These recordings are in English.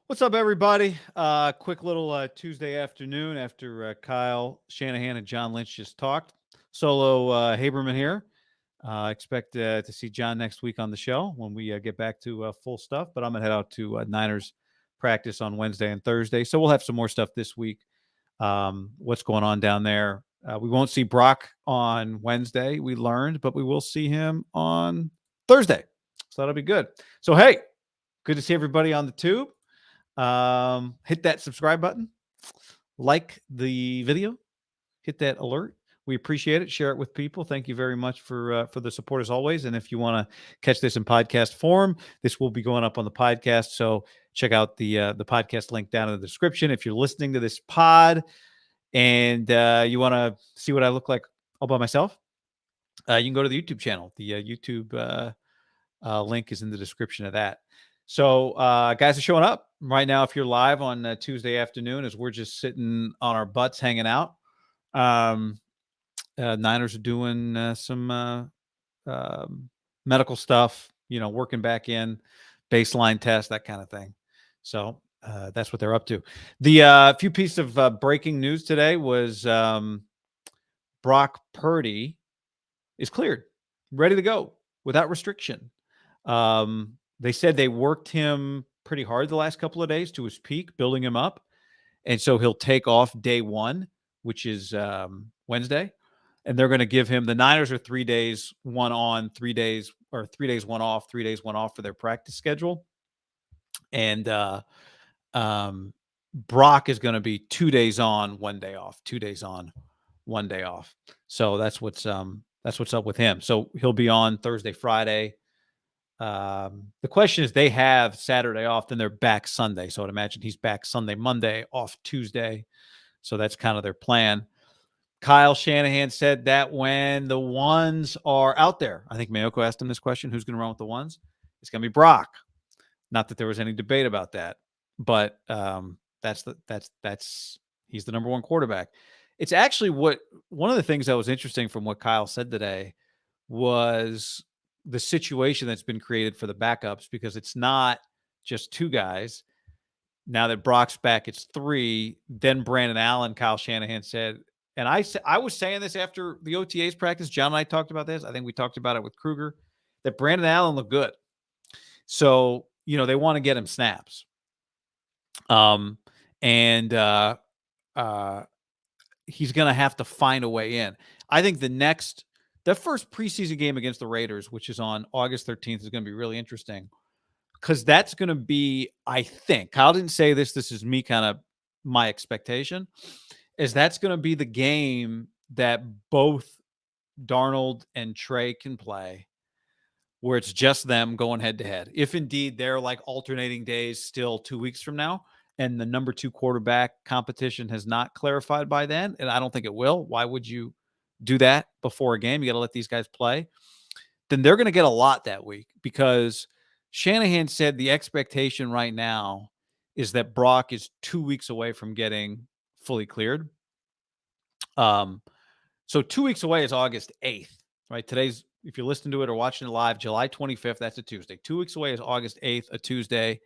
What's up, everybody? Quick little Tuesday afternoon after Kyle Shanahan and John Lynch just talked. Solo Haberman here. Expect to see John next week on the show when we get back to full stuff. But I'm going to head out to Niners practice on Wednesday and Thursday. So we'll have some more stuff this week. What's going on down there? We won't see Brock on Wednesday, we learned, but we will see him on Thursday. So that'll be good. So, hey, good to see everybody on the tube. Hit that subscribe button, like the video, hit that alert. We appreciate it. Share it with people. Thank you very much for the support as always. And if you want to catch this in podcast form, this will be going up on the podcast. So check out the podcast link down in the description. If you're listening to this pod and you want to see what I look like all by myself, you can go to the YouTube channel. The YouTube link is in the description of that. So guys are showing up right now. If you're live on Tuesday afternoon, as we're just sitting on our butts hanging out, Niners are doing some medical stuff, working back in, baseline test, that kind of thing. So that's what they're up to. The few pieces of breaking news today was Brock Purdy is cleared, ready to go without restriction. They said they worked him pretty hard the last couple of days to his peak, building him up. And so he'll take off day one, which is Wednesday. And they're going to give him, the Niners are 3 days, 1 on, 3 days, or 3 days, 1 off, 3 days, 1 off for their practice schedule. And Brock is going to be 2 days on, 1 day off, 2 days on, 1 day off. So that's what's up with him. So he'll be on Thursday, Friday. The question is, they have Saturday off, then they're back Sunday. So I'd imagine he's back Sunday, Monday, off Tuesday. So that's kind of their plan. Kyle Shanahan said that when the ones are out there, I think Mayoko asked him this question, who's going to run with the ones? It's going to be Brock. Not that there was any debate about that, but he's the number one quarterback. It's actually one of the things that was interesting from what Kyle said today was the situation that's been created for the backups, because it's not just 2 guys. Now that Brock's back, it's 3. Then Brandon Allen, Kyle Shanahan said, and I was saying this after the OTAs practice. John and I talked about this. I think we talked about it with Kruger, that Brandon Allen looked good. So, they want to get him snaps. And he's going to have to find a way in. I think the first preseason game against the Raiders, which is on August 13th, is going to be really interesting, because that's going to be, I think, Kyle didn't say this, this is me kind of my expectation, is that's going to be the game that both Darnold and Trey can play, where it's just them going head to head. If indeed they're like alternating days still 2 weeks from now, and the number 2 quarterback competition has not clarified by then, and I don't think it will. Why would you do that before a game? You got to let these guys play. Then they're going to get a lot that week, because Shanahan said the expectation right now is that Brock is 2 weeks away from getting fully cleared. So 2 weeks away is August 8th, right? Today's, if you're listening to it or watching it live, July 25th, that's a Tuesday. 2 weeks away is August 8th, a Tuesday.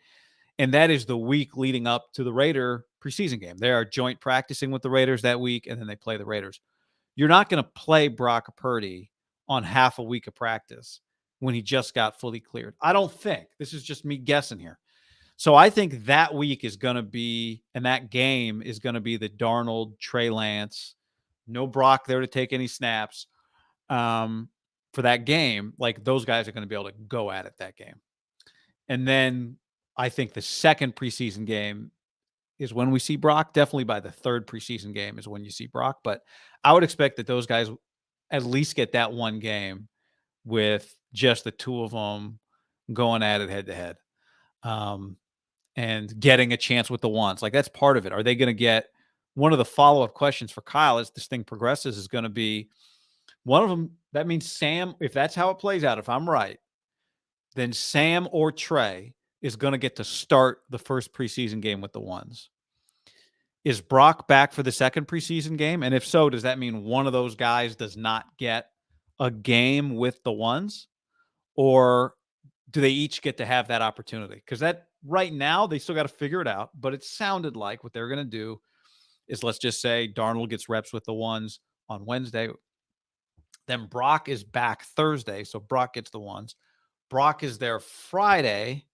And that is the week leading up to the Raider preseason game. They are joint practicing with the Raiders that week, and then they play the Raiders. You're not going to play Brock Purdy on half a week of practice when he just got fully cleared. I don't think. This is just me guessing here. So I think that week is going to be, and that game is going to be the Darnold, Trey Lance, no Brock there to take any snaps for that game. Like, those guys are going to be able to go at it that game. And then I think the second preseason game is when we see Brock. Definitely by the third preseason game is when you see Brock. But I would expect that those guys at least get that one game with just the 2 of them going at it head to head, and getting a chance with the ones. Like, that's part of it. Are they going to get one of the follow-up questions for Kyle as this thing progresses is going to be one of them. That means Sam, if that's how it plays out, if I'm right, then Sam or Trey is going to get to start the first preseason game with the ones. Is Brock back for the second preseason game? And if so, does that mean one of those guys does not get a game with the ones? Or do they each get to have that opportunity? Because right now they still got to figure it out, but it sounded like what they're going to do is, let's just say Darnold gets reps with the ones on Wednesday. Then Brock is back Thursday, so Brock gets the ones. Brock is there Friday.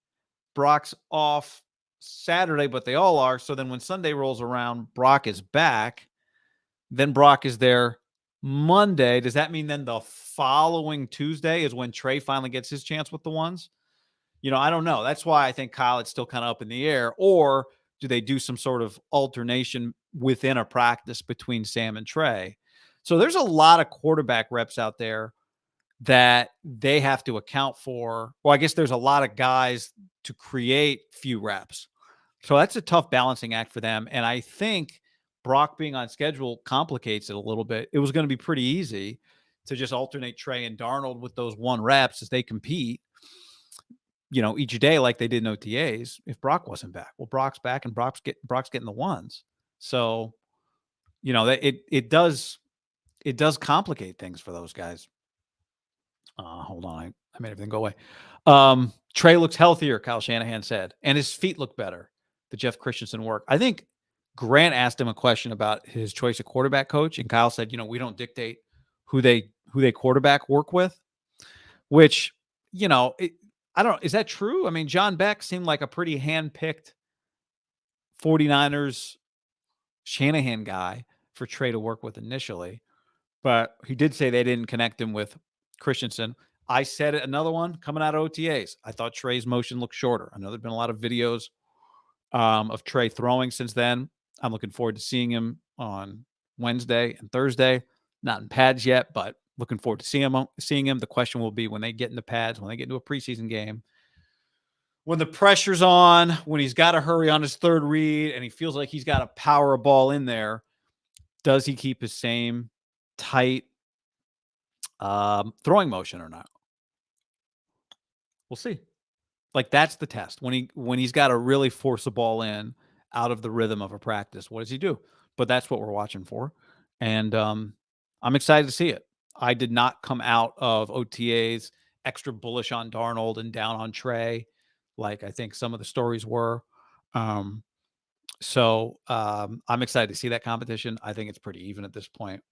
Brock's off Saturday, but they all are. So then when Sunday rolls around, Brock is back. Then Brock is there Monday. Does that mean then the following Tuesday is when Trey finally gets his chance with the ones? I don't know. That's why I think, Kyle, it's still kind of up in the air. Or do they do some sort of alternation within a practice between Sam and Trey? So there's a lot of quarterback reps out there that they have to account for. Well, I guess there's a lot of guys to create few reps. So that's a tough balancing act for them. And I think Brock being on schedule complicates it a little bit. It was going to be pretty easy to just alternate Trey and Darnold with those 1 reps as they compete, each day like they did in OTAs if Brock wasn't back. Well, Brock's back and Brock's getting the ones. So, it does complicate things for those guys. Hold on. I made everything go away. Trey looks healthier, Kyle Shanahan said, and his feet look better. The Jeff Christensen work. I think Grant asked him a question about his choice of quarterback coach, and Kyle said, we don't dictate who they quarterback work with, which, I don't know. Is that true? I mean, John Beck seemed like a pretty hand-picked 49ers Shanahan guy for Trey to work with initially, but he did say they didn't connect him with Christensen. I said it, another one coming out of OTAs. I thought Trey's motion looked shorter. I know there've been a lot of videos of Trey throwing since then. I'm looking forward to seeing him on Wednesday and Thursday. Not in pads yet, but looking forward to seeing him. The question will be when they get into pads, when they get into a preseason game, when the pressure's on, when he's got to hurry on his third read and he feels like he's got to power a ball in there, does he keep his same tight throwing motion or not? We'll see. Like, that's the test. When he's got to really force a ball in out of the rhythm of a practice, what does he do? But that's what we're watching for. And I'm excited to see it. I did not come out of OTAs extra bullish on Darnold and down on Trey, like I think some of the stories were. So I'm excited to see that competition. I think it's pretty even at this point.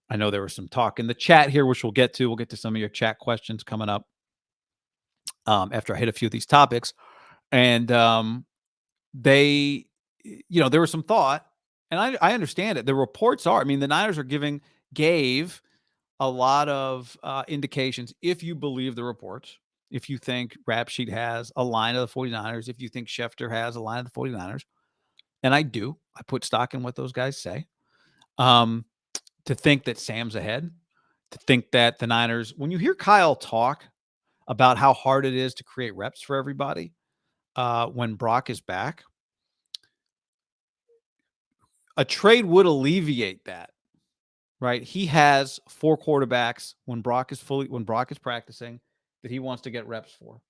I know there was some talk in the chat here, which we'll get to. We'll get to some of your chat questions coming up after I hit a few of these topics. And there was some thought, and I understand it. The reports are, the Niners gave a lot of indications. If you believe the reports, if you think Rap Sheet has a line of the 49ers, if you think Schefter has a line of the 49ers, and I do, I put stock in what those guys say, to think that Sam's ahead, to think that the Niners, when you hear Kyle talk about how hard it is to create reps for everybody when Brock is back, a trade would alleviate that, right? He has 4 quarterbacks when Brock is practicing that he wants to get reps for.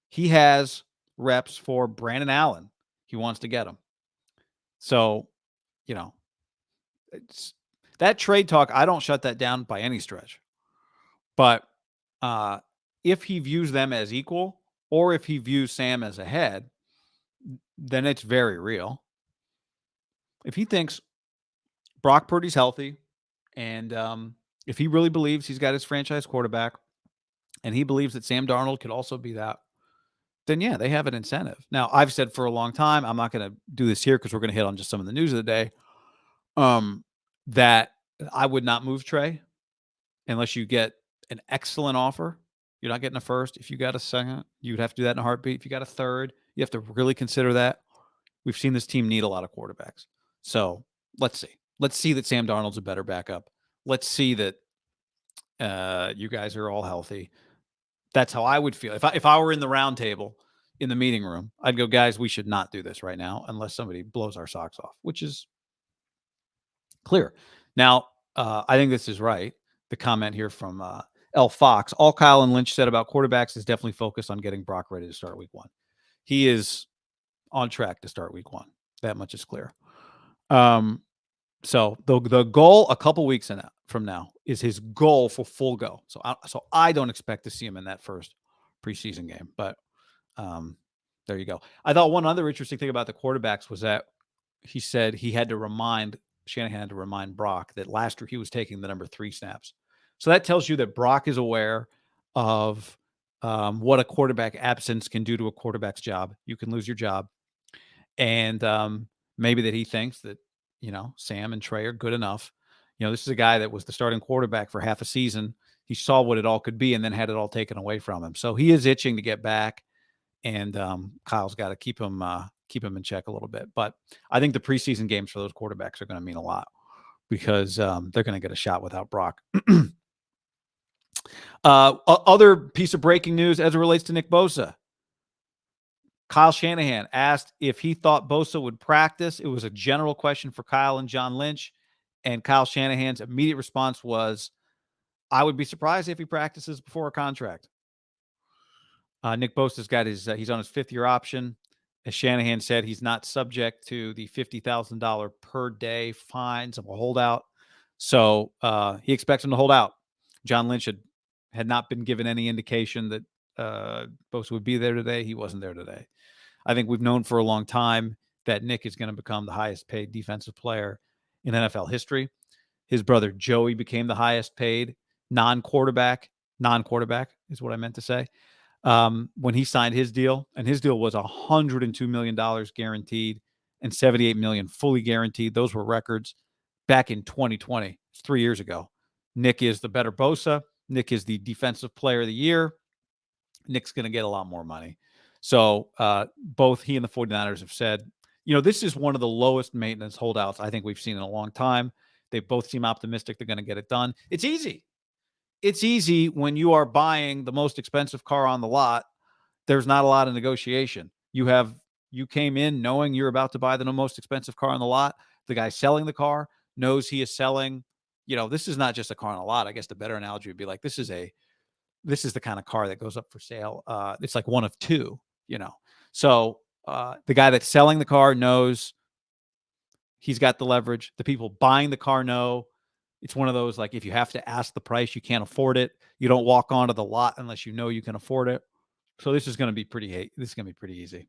He has reps for Brandon Allen. He wants to get them. So, that trade talk, I don't shut that down by any stretch. But if he views them as equal, or if he views Sam as ahead, then it's very real. If he thinks Brock Purdy's healthy, and if he really believes he's got his franchise quarterback, and he believes that Sam Darnold could also be that, then yeah, they have an incentive. Now, I've said for a long time, I'm not going to do this here because we're going to hit on just some of the news of the day, that I would not move Trey unless you get an excellent offer. You're not getting a first. If you got a second, you'd have to do that in a heartbeat. If you got a third, you have to really consider that. We've seen this team need a lot of quarterbacks. So let's see. Let's see that Sam Darnold's a better backup. Let's see that you guys are all healthy. That's how I would feel. If I were in the round table in the meeting room, I'd go, guys, we should not do this right now unless somebody blows our socks off, which is clear. Now, I think this is right. The comment here from L. Fox. All Kyle and Lynch said about quarterbacks is definitely focused on getting Brock ready to start week 1. He is on track to start week 1. That much is clear. So the goal a couple weeks from now is his goal for full go. So I don't expect to see him in that first preseason game, but There you go. I thought one other interesting thing about the quarterbacks was that he said Shanahan had to remind Brock that last year he was taking the number 3 snaps. So that tells you that Brock is aware of what a quarterback absence can do to a quarterback's job. You can lose your job. And maybe that he thinks that, Sam and Trey are good enough. This is a guy that was the starting quarterback for half a season. He saw what it all could be and then had it all taken away from him. So he is itching to get back. And Kyle's got to keep him in check a little bit. But I think the preseason games for those quarterbacks are going to mean a lot because they're going to get a shot without Brock. Other piece of breaking news as it relates to Nick Bosa. Kyle Shanahan asked if he thought Bosa would practice. It was a general question for Kyle and John Lynch. And Kyle Shanahan's immediate response was, I would be surprised if he practices before a contract. Nick Bosa's got he's on his 5th-year option. As Shanahan said, he's not subject to the $50,000 per day fines of a holdout. So he expects him to hold out. John Lynch had not been given any indication that Bosa would be there today. He wasn't there today. I think we've known for a long time that Nick is going to become the highest paid defensive player in NFL history. His brother Joey became the highest paid non-quarterback is what I meant to say. When he signed his deal, and his deal was $102 million guaranteed and $78 million fully guaranteed. Those were records back in 2020. It's 3 years ago. Nick is the better Bosa. Nick is the defensive player of the year. Nick's going to get a lot more money. So both he and the 49ers have said, this is one of the lowest maintenance holdouts I think we've seen in a long time. They both seem optimistic they're going to get it done. It's easy. It's easy when you are buying the most expensive car on the lot. There's not a lot of negotiation. You came in knowing you're about to buy the most expensive car on the lot. The guy selling the car knows he is selling. This is not just a car on the lot. I guess the better analogy would be like, this is the kind of car that goes up for sale. It's like one of two, So the guy that's selling the car knows he's got the leverage. The people buying the car know. It's one of those, like, if you have to ask the price, you can't afford it. You don't walk onto the lot unless you know you can afford it. So this is going to be pretty easy.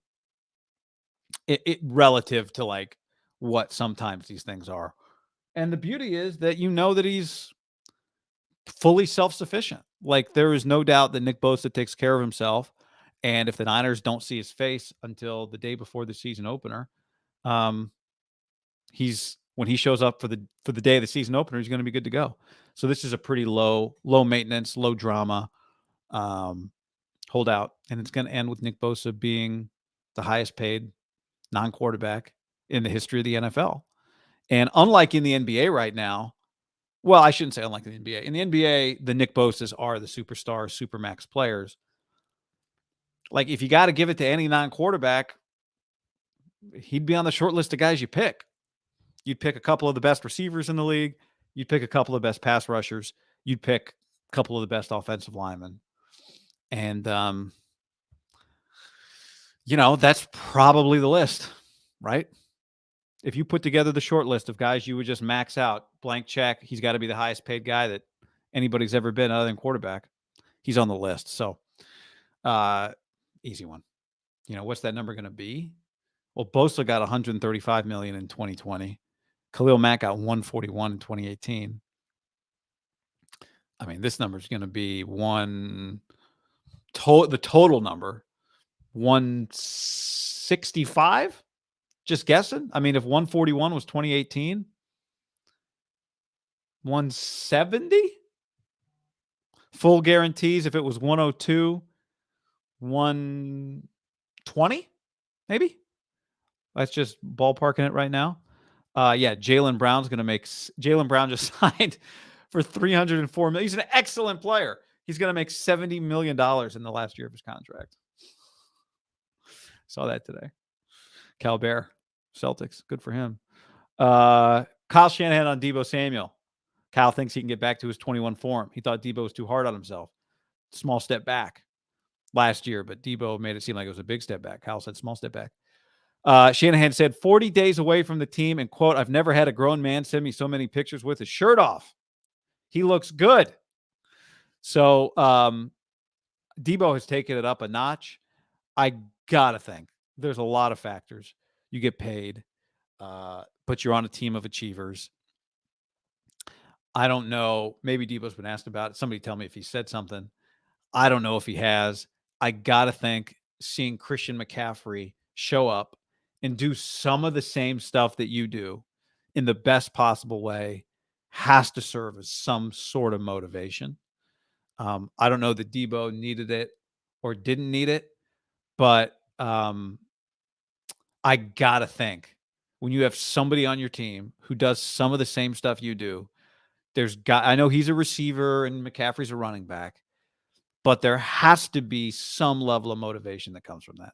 It relative to like what sometimes these things are. And the beauty is that that he's fully self-sufficient. Like, there is no doubt that Nick Bosa takes care of himself. And if the Niners don't see his face until the day before the season opener, when he shows up for the day of the season opener, he's going to be good to go. So this is a pretty low maintenance, low drama holdout. And it's going to end with Nick Bosa being the highest paid non-quarterback in the history of the NFL. And unlike in the NBA right now, well, I shouldn't say unlike in the NBA. In the NBA, the Nick Bosas are the superstar, supermax players. Like, if you got to give it to any non-quarterback, he'd be on the short list of guys you pick. You'd pick a couple of the best receivers in the league. You'd pick a couple of the best pass rushers. You'd pick a couple of the best offensive linemen. And, that's probably the list, right? If you put together the short list of guys you would just max out, blank check, he's got to be the highest paid guy that anybody's ever been other than quarterback. He's on the list. So, easy one. What's that number going to be? Well, Bosa got $135 million in 2020. Khalil Mack got $141 in 2018. I mean, this number is going to be the total number, 165. Just guessing. I mean, if 141 was 2018, 170 full guarantees. If it was 102, 120, maybe. That's just ballparking it right now. Jaylen Brown just signed for $304 million. He's an excellent player. He's going to make $70 million in the last year of his contract. Saw that today. Cal Bear, Celtics. Good for him. Kyle Shanahan on Deebo Samuel. Kyle thinks he can get back to his 21 form. He thought Deebo was too hard on himself. Small step back last year, but Deebo made it seem like it was a big step back. Kyle said small step back. Shanahan said 40 days away from the team, and quote, "I've never had a grown man send me so many pictures with his shirt off. He looks good." So Deebo has taken it up a notch. I got to think there's a lot of factors. You get paid, but you're on a team of achievers. I don't know. Maybe Debo's been asked about it. Somebody tell me if he said something. I don't know if he has. I got to think seeing Christian McCaffrey show up and do some of the same stuff that you do in the best possible way has to serve as some sort of motivation. I don't know that Debo needed it or didn't need it, but I got to think when you have somebody on your team who does some of the same stuff you do, I know he's a receiver and McCaffrey's a running back, but there has to be some level of motivation that comes from that.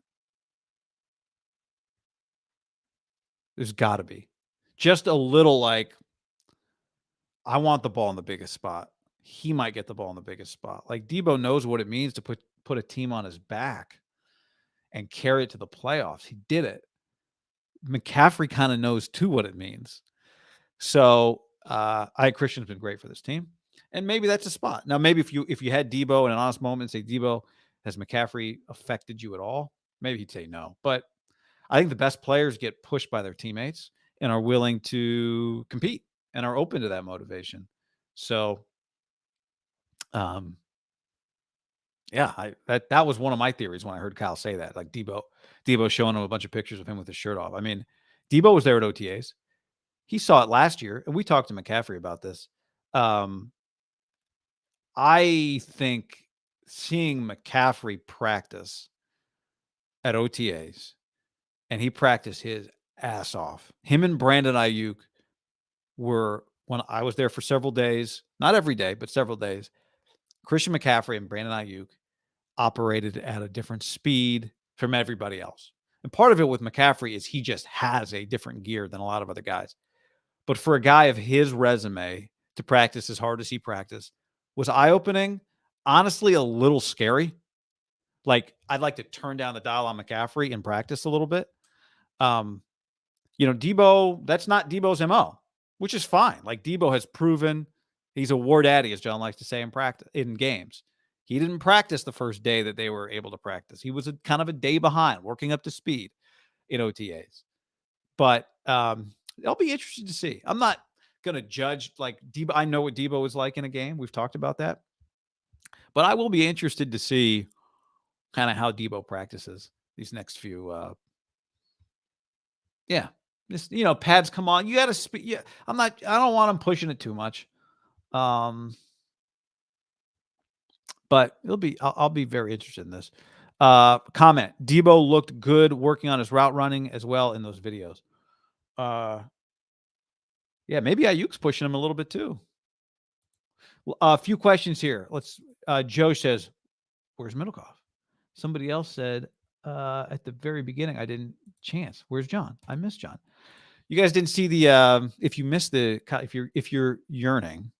There's got to be just a little like, I want the ball in the biggest spot. He might get the ball in the biggest spot. Like Debo knows what it means to put a team on his back and carry it to the playoffs. He did it. McCaffrey kind of knows too what it means. So Christian's been great for this team. And maybe that's a spot. Now, maybe if you had Debo in an honest moment and say, Debo, has McCaffrey affected you at all? Maybe he'd say no. But I think the best players get pushed by their teammates and are willing to compete and are open to that motivation. So, yeah, that was one of my theories when I heard Kyle say that. Like Debo showing him a bunch of pictures of him with his shirt off. I mean, Debo was there at OTAs. He saw it last year, and we talked to McCaffrey about this. I think seeing McCaffrey practice at OTAs, and he practiced his ass off. Him and Brandon Ayuk were, when I was there for several days, not every day, but several days, Christian McCaffrey and Brandon Ayuk operated at a different speed from everybody else. And part of it with McCaffrey is he just has a different gear than a lot of other guys. But for a guy of his resume to practice as hard as he practiced was eye-opening, honestly a little scary. Like, I'd like to turn down the dial on McCaffrey and practice a little bit. Debo, that's not Debo's MO, which is fine. Like, Debo has proven he's a war daddy, as John likes to say in games. He didn't practice the first day that they were able to practice. He was kind of a day behind, working up to speed in OTAs. But I'll be interested to see. I'm not going to judge like Debo. I know what Debo is like in a game. We've talked about that. But I will be interested to see kind of how Debo practices these next few. This, pads come on. You got to speak. Yeah, I don't want him pushing it too much. But I'll be very interested in this. Comment: Debo looked good working on his route running as well in those videos. Yeah, maybe Ayuk's pushing him a little bit too. A few questions here. Joe says, "Where's Middlekoff?" Somebody else said at the very beginning, I didn't chance. Where's John? I missed John. You guys didn't see the if you missed the if you're yearning,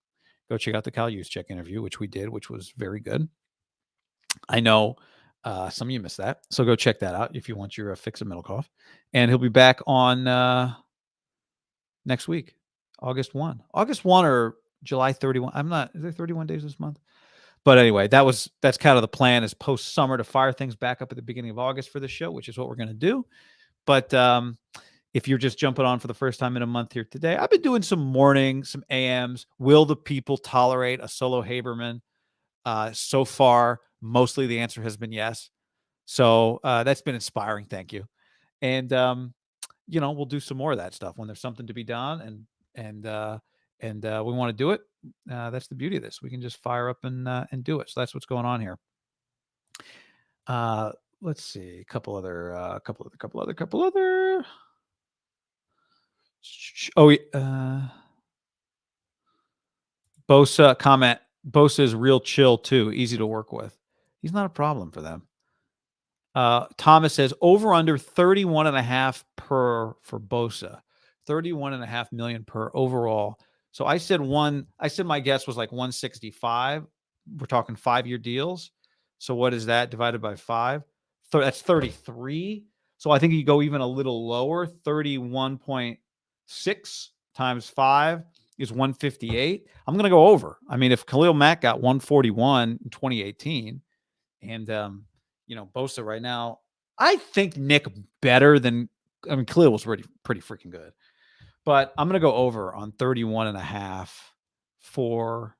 go check out the Kyle Juszczyk interview, which we did, which was very good. I know some of you missed that, so go check that out if you want your fix of Middlekoff. And he'll be back on next week, August 1 or July 31. Is there 31 days this month? But anyway, that's kind of the plan, is post summer to fire things back up at the beginning of August for the show, which is what we're going to do. But if you're just jumping on for the first time in a month here today, I've been doing some morning, some AMs. Will the people tolerate a solo Haberman? So far, mostly the answer has been yes. So that's been inspiring. Thank you. And we'll do some more of that stuff when there's something to be done, and we want to do it. That's the beauty of this. We can just fire up and do it. So that's what's going on here. Let's see, a couple other. Bosa comment. Bosa is real chill too, easy to work with. He's not a problem for them. Thomas says over under 31.5 per for Bosa, 31.5 million per overall. So I said my guess was like 165. We're talking 5-year deals. So what is that divided by 5? That's 33. So I think you go even a little lower. 31.6 times 5 is 158. I'm going to go over. I mean, if Khalil Mack got 141 in 2018 and, Bosa right now, I think Nick better than, I mean, Khalil was pretty freaking good. But I'm going to go over on 31.5 for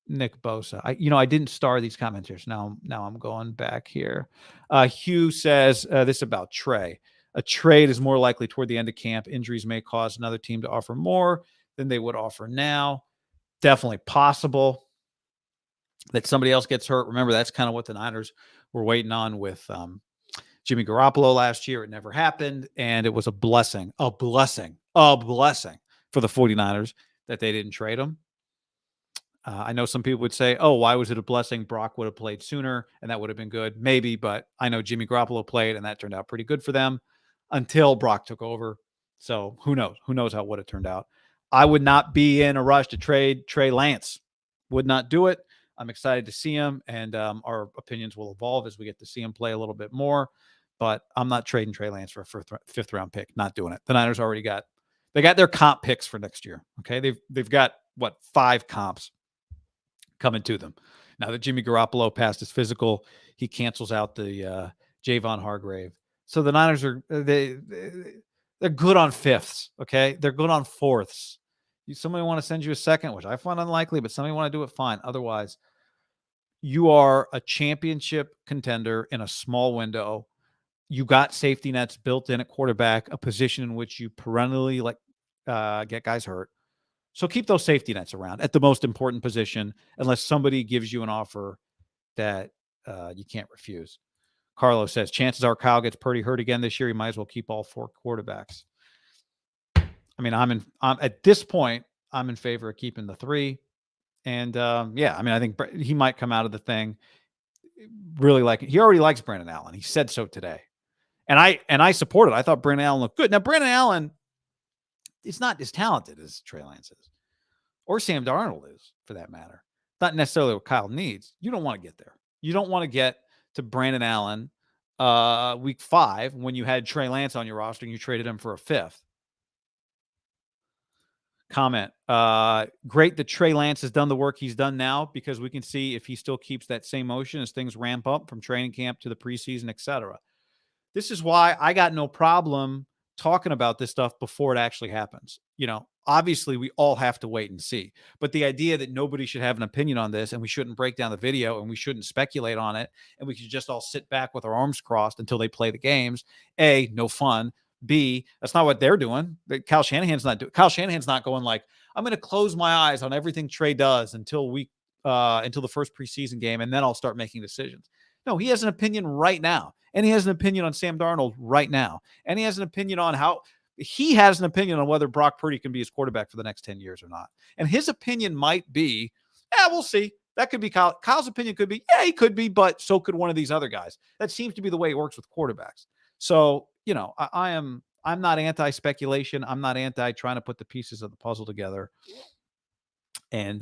Nick Bosa. I didn't star these commenters. Now I'm going back here. Hugh says this about Trey. A trade is more likely toward the end of camp. Injuries may cause another team to offer more than they would offer now. Definitely possible that somebody else gets hurt. Remember, that's kind of what the Niners were waiting on with Jimmy Garoppolo last year. It never happened, and it was a blessing for the 49ers that they didn't trade him. I know some people would say, oh, why was it a blessing? Brock would have played sooner, and that would have been good. Maybe, but I know Jimmy Garoppolo played, and that turned out pretty good for them until Brock took over. So who knows? Who knows how it would have turned out? I would not be in a rush to trade Trey Lance. Would not do it. I'm excited to see him, and our opinions will evolve as we get to see him play a little bit more. But I'm not trading Trey Lance for a fifth-round pick. Not doing it. The Niners already got their comp picks for next year. Okay, they've got 5 comps coming to them. Now that Jimmy Garoppolo passed his physical, he cancels out the Javon Hargrave. So the Niners are they're good on fifths. Okay, they're good on fourths. Somebody want to send you a second, which I find unlikely, but somebody want to do it, fine. Otherwise, you are a championship contender in a small window. You got safety nets built in at quarterback, a position in which you perennially get guys hurt. So keep those safety nets around at the most important position, unless somebody gives you an offer that you can't refuse. Carlos says, chances are Kyle gets Purdy hurt again this year. He might as well keep all 4 quarterbacks. I mean, I'm at this point, I'm in favor of keeping the 3. And yeah, I mean, I think he might come out of the thing really he already likes Brandon Allen. He said so today. And I support it. I thought Brandon Allen looked good. Now, Brandon Allen is not as talented as Trey Lance is, or Sam Darnold is, for that matter. Not necessarily what Kyle needs. You don't want to get there. You don't want to get to Brandon Allen week 5 when you had Trey Lance on your roster and you traded him for a 5th. Comment. Great that Trey Lance has done the work he's done now, because we can see if he still keeps that same motion as things ramp up from training camp to the preseason, etc. This is why I got no problem talking about this stuff before it actually happens. Obviously we all have to wait and see, but the idea that nobody should have an opinion on this and we shouldn't break down the video and we shouldn't speculate on it and we should just all sit back with our arms crossed until they play the games. A, no fun. B, that's not what they're doing. Kyle Shanahan's not going like, I'm going to close my eyes on everything Trey does until the first preseason game, and then I'll start making decisions. No, he has an opinion right now. And he has an opinion on Sam Darnold right now. And he has an opinion on whether Brock Purdy can be his quarterback for the next 10 years or not. And his opinion might be, we'll see. That could be Kyle. Kyle's opinion could be, he could be, but so could one of these other guys. That seems to be the way it works with quarterbacks. So, I'm not anti-speculation. I'm not anti-trying to put the pieces of the puzzle together. And,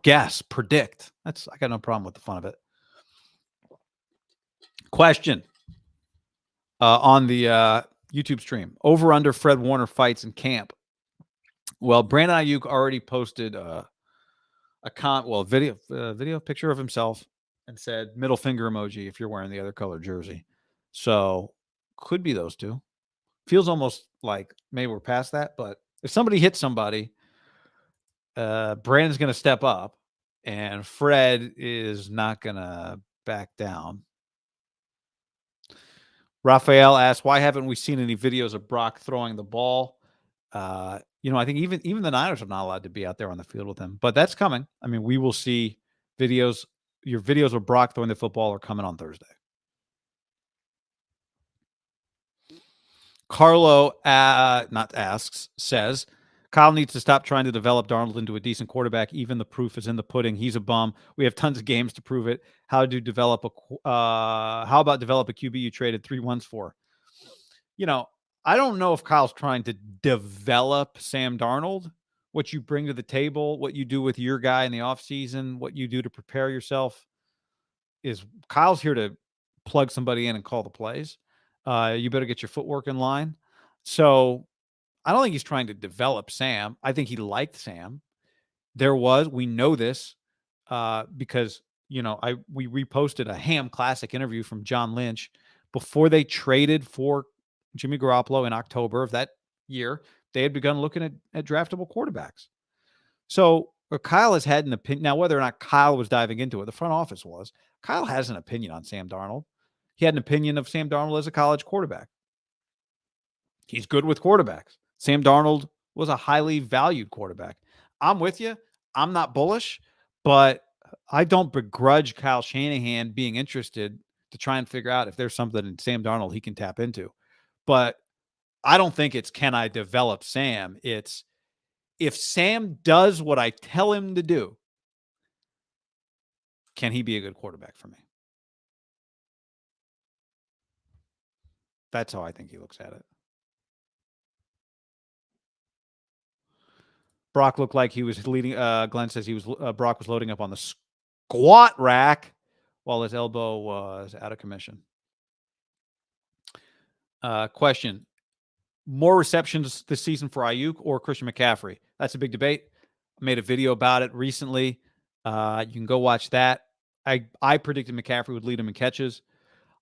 guess, predict. I got no problem with the fun of it. Question on the YouTube stream: over under Fred Warner fights in camp. Well, Brandon Ayuk already posted a video picture of himself and said middle finger emoji if you're wearing the other color jersey. So could be those two. Feels almost like maybe we're past that, but if somebody hits somebody, Brandon's going to step up and Fred is not going to back down. Raphael asked, why haven't we seen any videos of Brock throwing the ball? I think even the Niners are not allowed to be out there on the field with him, but that's coming. I mean, we will see videos. Your videos of Brock throwing the football are coming on Thursday. Carlo says, Kyle needs to stop trying to develop Darnold into a decent quarterback. Even the proof is in the pudding. He's a bum. We have tons of games to prove it. How about develop a QB you traded 3 ones for? I don't know if Kyle's trying to develop Sam Darnold. What you bring to the table, what you do with your guy in the offseason, what you do to prepare yourself, is Kyle's here to plug somebody in and call the plays. You better get your footwork in line. So I don't think he's trying to develop Sam. I think he liked Sam. We know this because we reposted a Ham Classic interview from John Lynch before they traded for Jimmy Garoppolo in October of that year. They had begun looking at draftable quarterbacks. So Kyle has had an opinion. Now, whether or not Kyle was diving into it, the front office was. Kyle has an opinion on Sam Darnold. He had an opinion of Sam Darnold as a college quarterback. He's good with quarterbacks. Sam Darnold was a highly valued quarterback. I'm with you. I'm not bullish, but I don't begrudge Kyle Shanahan being interested to try and figure out if there's something in Sam Darnold he can tap into. But I don't think it's can I develop Sam? It's if Sam does what I tell him to do, can he be a good quarterback for me? That's how I think he looks at it. Brock looked like he was leading. Glenn says Brock was loading up on the squat rack while his elbow was out of commission. Question: more receptions this season for Ayuk or Christian McCaffrey? That's a big debate. I made a video about it recently. You can go watch that. I predicted McCaffrey would lead him in catches.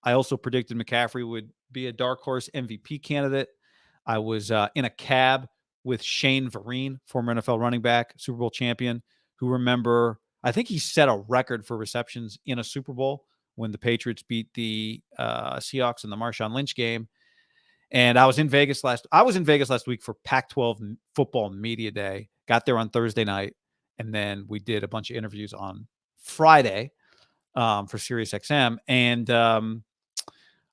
I also predicted McCaffrey would be a dark horse MVP candidate. I was in a cab with Shane Vereen, former NFL running back, Super Bowl champion, I think he set a record for receptions in a Super Bowl when the Patriots beat the Seahawks in the Marshawn Lynch game. And I was in Vegas last week for Pac-12 football media day. Got there on Thursday night, and then we did a bunch of interviews on Friday for SiriusXM. And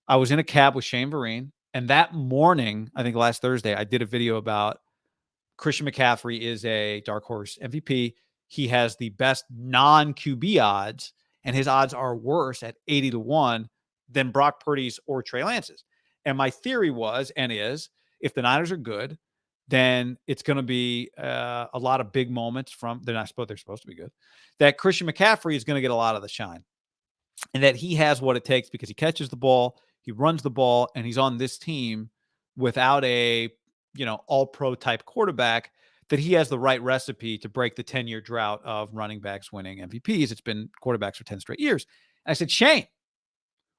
I was in a cab with Shane Vereen, and that morning, I think last Thursday, I did a video about Christian McCaffrey is a dark horse MVP. He has the best non-QB odds, and his odds are worse at 80-1 than Brock Purdy's or Trey Lance's. And my theory was and is, if the Niners are good, then it's going to be a lot of big moments from they're supposed to be good. That Christian McCaffrey is going to get a lot of the shine, and that he has what it takes because he catches the ball, he runs the ball, and he's on this team without a all-pro type quarterback. That he has the right recipe to break the 10-year drought of running backs winning MVPs. It's been quarterbacks for 10 straight years. And I said, Shane,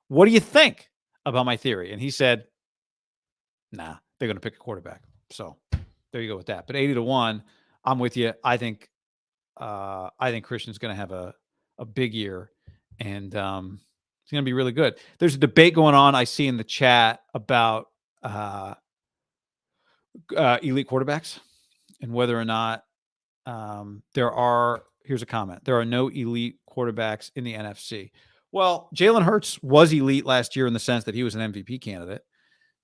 what do you think about my theory? And he said, nah, they're going to pick a quarterback. So there you go with that. But 80-1, I'm with you. I think Christian's going to have a big year, and it's going to be really good. There's a debate going on I see in the chat about elite quarterbacks and whether or not here's a comment. There are no elite quarterbacks in the NFC. Well, Jalen Hurts was elite last year in the sense that he was an MVP candidate.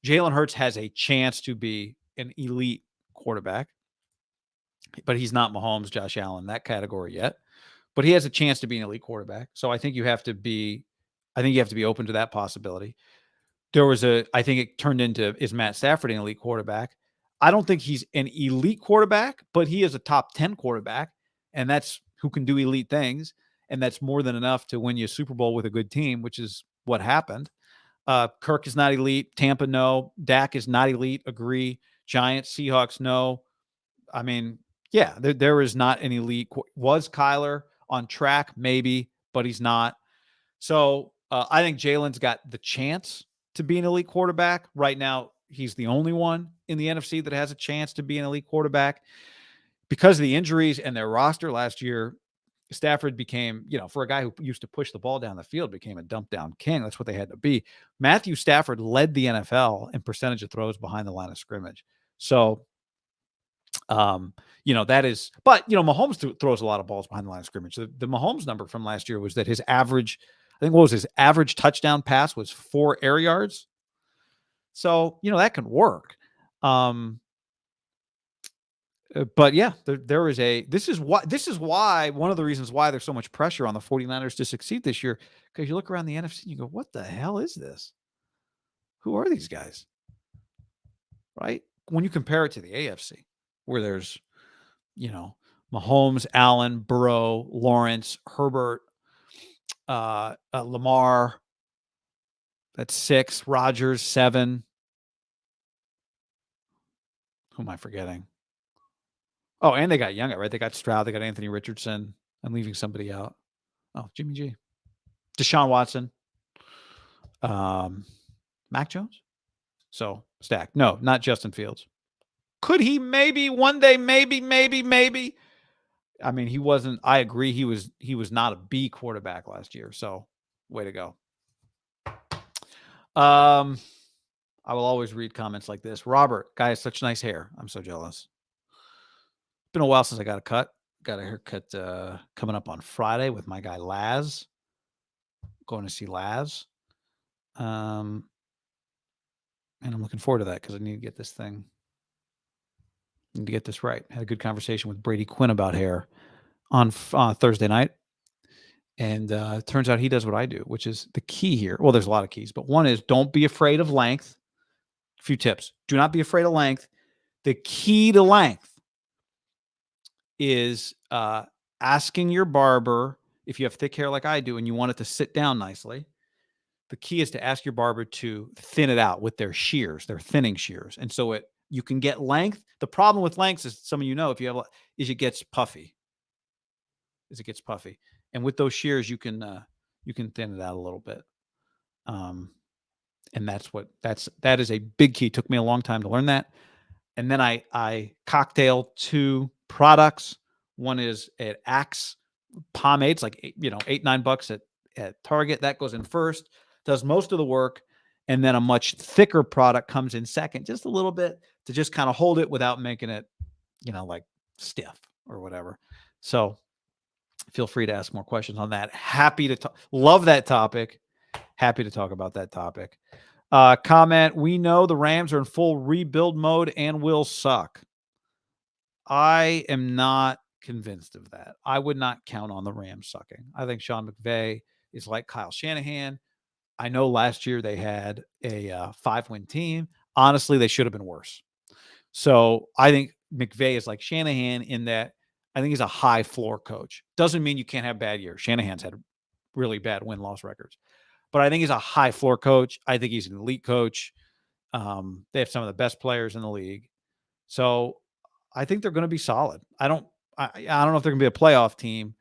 Jalen Hurts has a chance to be an elite quarterback, but he's not Mahomes, Josh Allen, that category yet. But he has a chance to be an elite quarterback. So I think you have to be open to that possibility. I think it turned into, is Matt Stafford an elite quarterback? I don't think he's an elite quarterback, but he is a top 10 quarterback, and that's who can do elite things. And that's more than enough to win you a Super Bowl with a good team, which is what happened. Kirk is not elite. Tampa, no. Dak is not elite. Agree. Giants, Seahawks, no. I mean, yeah, there is not an elite. Was Kyler on track? Maybe, but he's not. So I think Jalen's got the chance to be an elite quarterback. Right now, he's the only one in the NFC that has a chance to be an elite quarterback. Because of the injuries and their roster last year, Stafford became, for a guy who used to push the ball down the field, became a dump down king. That's what they had to be. Matthew Stafford led the NFL in percentage of throws behind the line of scrimmage. So, that is, but, Mahomes throws a lot of balls behind the line of scrimmage. The Mahomes number from last year was that his average, I think what was his average touchdown pass was 4 air yards. So, that can work. But yeah, this is why one of the reasons why there's so much pressure on the 49ers to succeed this year, because you look around the NFC and you go, what the hell is this? Who are these guys? Right? When you compare it to the AFC, where there's, Mahomes, Allen, Burrow, Lawrence, Herbert, Lamar, that's 6, Rodgers, 7. Who am I forgetting? Oh, and they got younger, right? They got Stroud. They got Anthony Richardson. I'm leaving somebody out. Oh, Jimmy G. Deshaun Watson, Mac Jones. So stacked. No, not Justin Fields. Could he maybe one day? Maybe. I mean, he wasn't. I agree. He was not a B quarterback last year. So way to go. I will always read comments like this. Robert, guy has such nice hair. I'm so jealous. It's been a while since I got a cut. Got a haircut coming up on Friday with my guy Laz. Going to see Laz. And I'm looking forward to that because I need to get this thing. Need to get this right. Had a good conversation with Brady Quinn about hair on Thursday night. And it turns out he does what I do, which is the key here. Well, there's a lot of keys, but one is don't be afraid of length. A few tips. Do not be afraid of length. The key to length is asking your barber, if you have thick hair like I do and you want it to sit down nicely, the key is to ask your barber to thin it out with their shears, their thinning shears. And so you can get length. The problem with lengths is, some of you know, if you have, is it gets puffy. And with those shears, you can thin it out a little bit. And that is a big key. It took me a long time to learn that. And then I cocktail 2 products. One is at Axe pomades, like $8-9 at Target. That goes in first, does most of the work, and then a much thicker product comes in second, just a little bit to just kind of hold it without making it, like stiff or whatever. So feel free to ask more questions on that. Happy to talk. Love that topic. Happy to talk about that topic. Comment, we know the Rams are in full rebuild mode and will suck. I am not convinced of that. I would not count on the Rams sucking. I think Sean McVay is like Kyle Shanahan. I know last year they had a 5-win team. Honestly, they should have been worse. So I think McVay is like Shanahan in that I think he's a high floor coach. Doesn't mean you can't have bad years. Shanahan's had really bad win-loss records. But I think he's a high floor coach. I think he's an elite coach. They have some of the best players in the league. So I think they're going to be solid. I don't know if they're going to be a playoff team,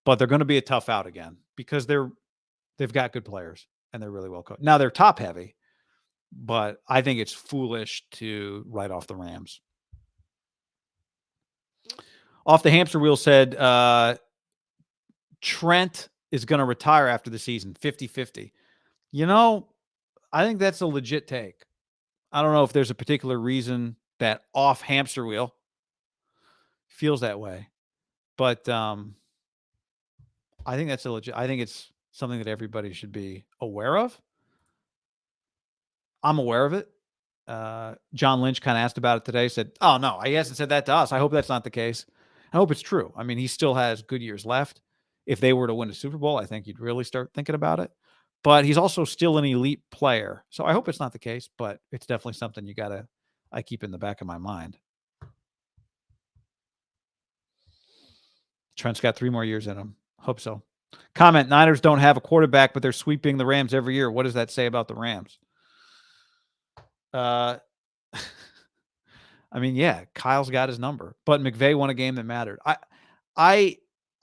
but they're going to be a tough out again because they've got good players and they're really well coached. Now they're top heavy, but I think it's foolish to write off the Rams. Off the hamster wheel said Trent is going to retire after the season, 50-50. I think that's a legit take. I don't know if there's a particular reason that off hamster wheel feels that way, but I think that's I think it's something that everybody should be aware of. I'm aware of it. John Lynch kind of asked about it today, said, oh no, he hasn't said that to us. I hope that's not the case. I hope it's true. I mean, he still has good years left. If they were to win a Super Bowl, I think you'd really start thinking about it. But he's also still an elite player. So I hope it's not the case, but it's definitely something I keep in the back of my mind. Trent's got 3 more years in him. Hope so. Comment, Niners don't have a quarterback, but they're sweeping the Rams every year. What does that say about the Rams? I mean, yeah, Kyle's got his number, but McVay won a game that mattered.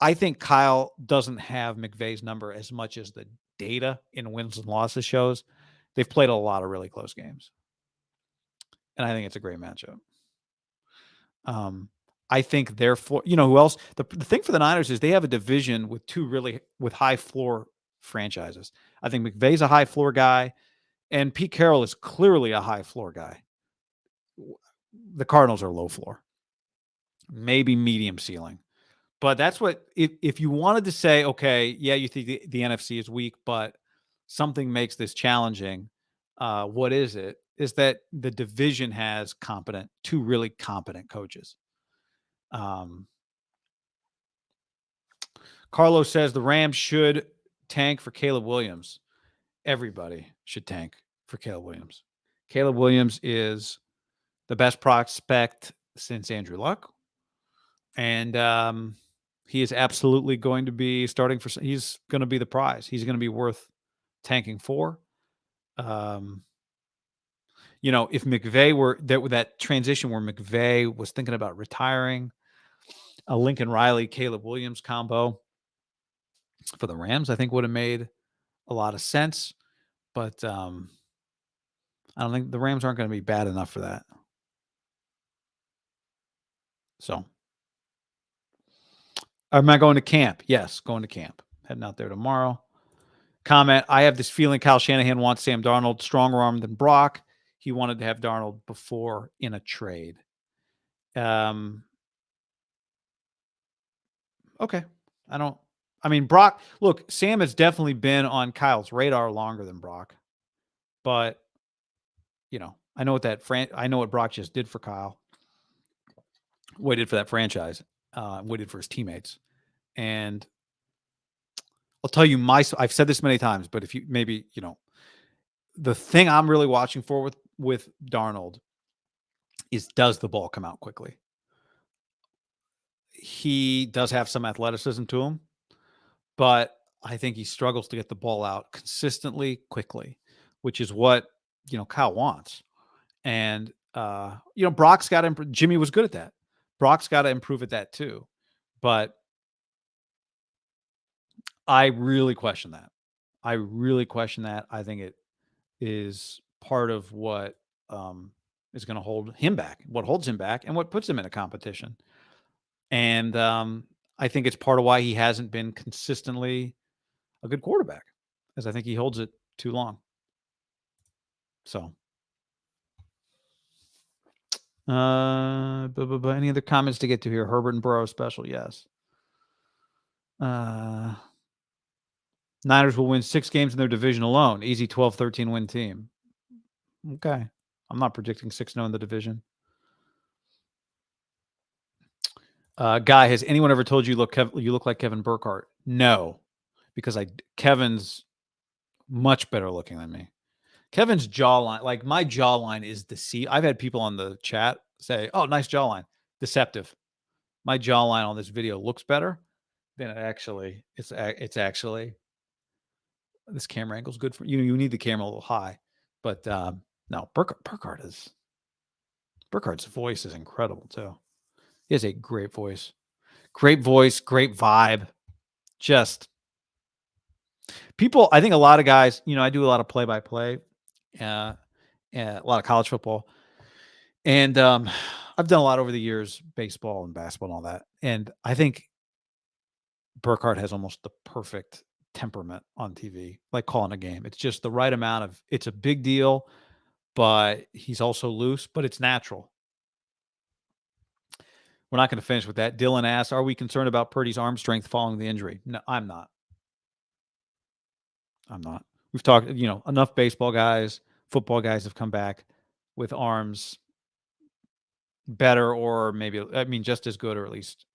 I think Kyle doesn't have McVay's number as much as the data in wins and losses shows. They've played a lot of really close games. And I think it's a great matchup. I think therefore, who else? The thing for the Niners is they have a division with high floor franchises. I think McVay's a high floor guy, and Pete Carroll is clearly a high floor guy. The Cardinals are low floor, maybe medium ceiling. But that's what, if you wanted to say, okay, yeah, you think the NFC is weak, but something makes this challenging. What is it? Is that the division has 2 really competent coaches. Carlos says the Rams should tank for Caleb Williams. Everybody should tank for Caleb Williams. Caleb Williams is the best prospect since Andrew Luck. And he is absolutely going to be starting he's going to be the prize. He's going to be worth tanking for. If McVay were there with that transition where McVay was thinking about retiring, a Lincoln Riley, Caleb Williams combo for the Rams, I think would have made a lot of sense, but I don't think the Rams aren't going to be bad enough for that. So, am I going to camp? Yes, going to camp. Heading out there tomorrow. Comment, I have this feeling Kyle Shanahan wants Sam Darnold stronger arm than Brock. He wanted to have Darnold before in a trade. Okay. I mean, Brock, look, Sam has definitely been on Kyle's radar longer than Brock, but I know what Brock just did for Kyle, what he did for that franchise, what he did for his teammates. And I'll tell you I've said this many times, but if you maybe, the thing I'm really watching for with Darnold is, does the ball come out quickly? He does have some athleticism to him, but I think he struggles to get the ball out consistently, quickly, which is what, Kyle wants. And, Brock's got to improve. Jimmy was good at that. Brock's got to improve at that too. But I really question that. I think it is part of what is going to hold him back, what holds him back, and what puts him in a competition. And I think it's part of why he hasn't been consistently a good quarterback, as I think he holds it too long. So, any other comments to get to here? Herbert and Burrow special, yes. Niners will win 6 games in their division alone. Easy 12-13 win team. Okay. I'm not predicting 6-0 in the division. Guy, has anyone ever told you you look like Kevin Burkhardt? No, because Kevin's much better looking than me. Kevin's jawline, like my jawline is deceived. I've had people on the chat say, "Oh, nice jawline." Deceptive. My jawline on this video looks better than it actually. It's actually, this camera angle is good for you. You need the camera a little high, but no, Burkhardt's voice is incredible too. He has a great voice, great vibe. Just people. I think a lot of guys. I do a lot of play-by-play, a lot of college football, and I've done a lot over the years, baseball and basketball and all that. And I think Burkhardt has almost the perfect temperament on TV, like calling a game. It's just the right amount of, it's a big deal, but he's also loose, but it's natural. We're not going to finish with that. Dylan asks, are we concerned about Purdy's arm strength following the injury? No, I'm not. We've talked, enough baseball guys, football guys have come back with arms better, or maybe, just as good, or at least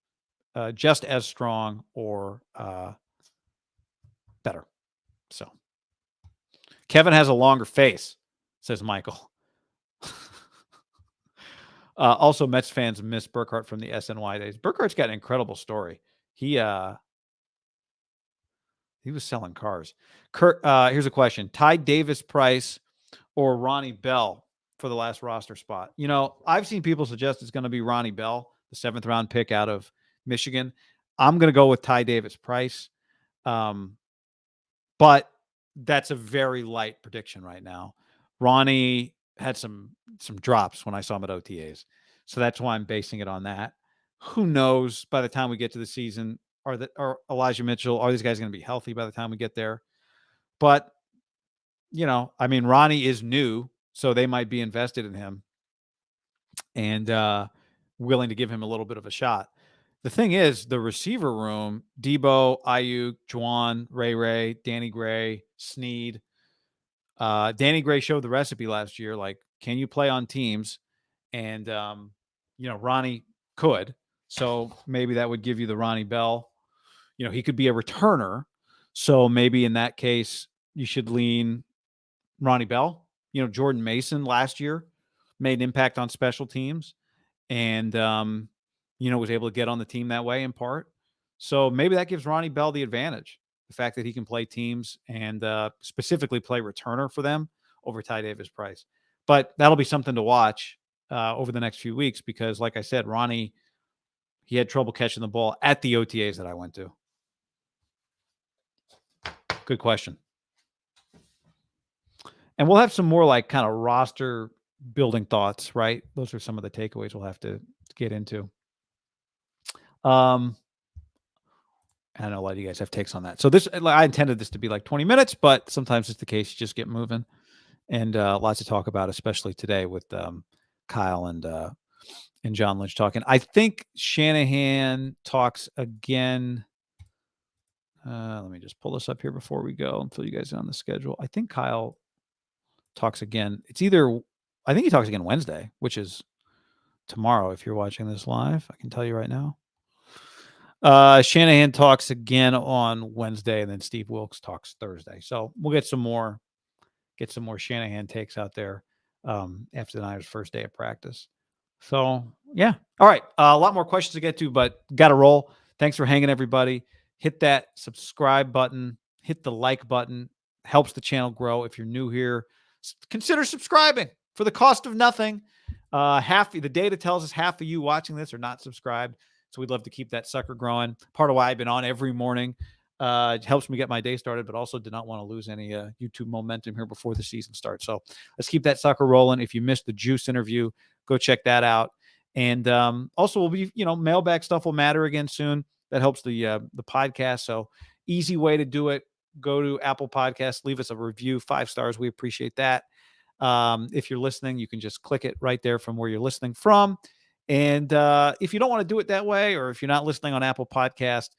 just as strong, or better. So Kevin has a longer face, says Michael. Also, Mets fans miss Burkhardt from the SNY days. Burkhardt's got an incredible story. He was selling cars. Kurt, here's a question: Ty Davis Price or Ronnie Bell for the last roster spot? I've seen people suggest it's going to be Ronnie Bell, the 7th round pick out of Michigan. I'm going to go with Ty Davis Price. But that's a very light prediction right now. Ronnie had some drops when I saw him at OTAs. So that's why I'm basing it on that. Who knows by the time we get to the season, are Elijah Mitchell, are these guys going to be healthy by the time we get there? But, Ronnie is new, so they might be invested in him and willing to give him a little bit of a shot. The thing is, the receiver room, Debo, Ayuk, Juwan, Ray, Danny Gray, Snead. Danny Gray showed the recipe last year. Like, can you play on teams? And, Ronnie could. So maybe that would give you the Ronnie Bell. He could be a returner. So maybe in that case, you should lean Ronnie Bell. Jordan Mason last year made an impact on special teams. And, was able to get on the team that way in part. So maybe that gives Ronnie Bell the advantage, the fact that he can play teams and specifically play returner for them over Ty Davis Price. But that'll be something to watch over the next few weeks because, like I said, Ronnie, he had trouble catching the ball at the OTAs that I went to. Good question. And we'll have some more like kind of roster building thoughts, right? Those are some of the takeaways we'll have to get into. I know a lot of you guys have takes on that. So I intended this to be like 20 minutes, but sometimes it's the case. You just get moving, and lots to talk about, especially today with Kyle and John Lynch talking. I think Shanahan talks again. Let me just pull this up here before we go and fill you guys in on the schedule. I think Kyle talks again. I think he talks again Wednesday, which is tomorrow. If you're watching this live, I can tell you right now. Shanahan talks again on Wednesday, and then Steve Wilkes talks Thursday. So we'll get some more Shanahan takes out there after the Niners' first day of practice. So yeah, all right. A lot more questions to get to, but got to roll. Thanks for hanging, everybody. Hit that subscribe button. Hit the like button. Helps the channel grow. If you're new here, consider subscribing for the cost of nothing. The data tells us half of you watching this are not subscribed. So we'd love to keep that sucker growing. Part of why I've been on every morning. It helps me get my day started, but also did not want to lose any YouTube momentum here before the season starts. So let's keep that sucker rolling. If you missed the Juice interview, go check that out. And also, we'll be, mailbag stuff will matter again soon. That helps the podcast. So easy way to do it. Go to Apple Podcasts, leave us a review, 5 stars. We appreciate that. If you're listening, you can just click it right there from where you're listening from. And if you don't want to do it that way, or if you're not listening on Apple Podcast,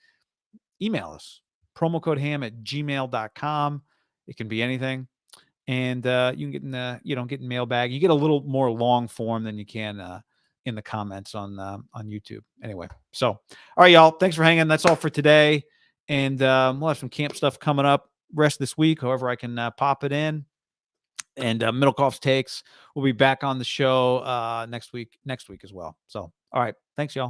email us, promo code ham@gmail.com. It can be anything. And you can get get in mailbag. You get a little more long form than you can in the comments on YouTube. Anyway, so all right, y'all. Thanks for hanging. That's all for today. And we'll have some camp stuff coming up rest of this week, however I can pop it in. And MIDDLEKAUFF's takes will be back on the show next week as well. So, all right. Thanks, y'all.